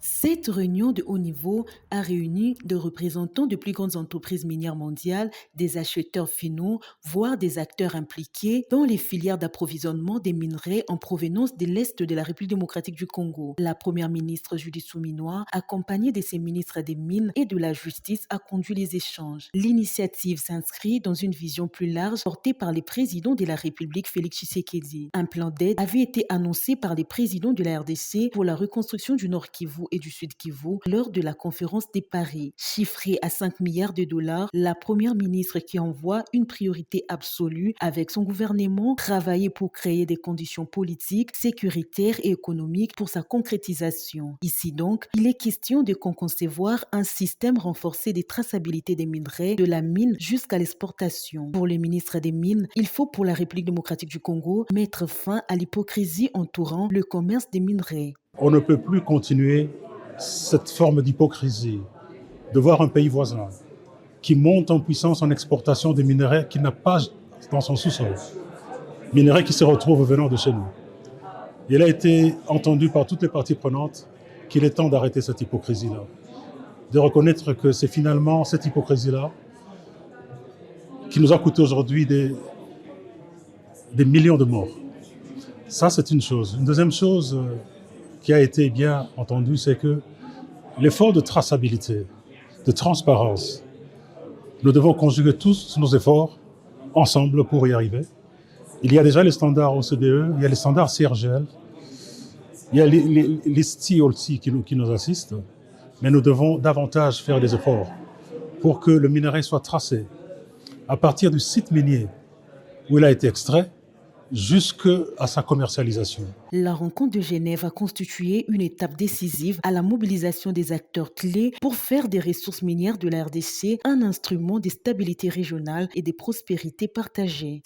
Cette réunion de haut niveau a réuni des représentants de plus grandes entreprises minières mondiales, des acheteurs finaux, voire des acteurs impliqués dans les filières d'approvisionnement des minerais en provenance de l'Est de la République démocratique du Congo. La première ministre Judith Suminwa, accompagnée de ses ministres des Mines et de la Justice, a conduit les échanges. L'initiative s'inscrit dans une vision plus large portée par les présidents de la République Félix Tshisekedi. Un plan d'aide avait été annoncé par les présidents de la RDC pour la reconstruction du Nord Kivu et du Sud Kivu lors de la conférence de Paris. Chiffrée à 5 milliards de dollars, la première ministre qui envoie une priorité absolue avec son gouvernement travailler pour créer des conditions politiques, sécuritaires et économiques pour sa concrétisation. Ici donc, il est question de concevoir un système renforcé de traçabilité des minerais de la mine jusqu'à l'exportation. Pour le ministre des Mines, il faut pour la République démocratique du Congo mettre fin à l'hypocrisie entourant le commerce des minerais. On ne peut plus continuer cette forme d'hypocrisie, de voir un pays voisin qui monte en puissance en exportation des minerais qu'il n'a pas dans son sous-sol, minerais qui se retrouvent venant de chez nous. Il a été entendu par toutes les parties prenantes qu'il est temps d'arrêter cette hypocrisie-là, de reconnaître que c'est finalement cette hypocrisie-là qui nous a coûté aujourd'hui des millions de morts. Ça, c'est une chose. Une deuxième chose qui a été bien entendue, c'est que l'effort de traçabilité, de transparence, nous devons conjuguer tous nos efforts ensemble pour y arriver. Il y a déjà les standards OCDE, il y a les standards CRGL, il y a les STI-OLTI qui nous assistent, mais nous devons davantage faire des efforts pour que le minerai soit tracé à partir du site minier où il a été extrait jusqu'à sa commercialisation. La rencontre de Genève a constitué une étape décisive à la mobilisation des acteurs clés pour faire des ressources minières de la RDC un instrument de stabilité régionale et de prospérité partagée.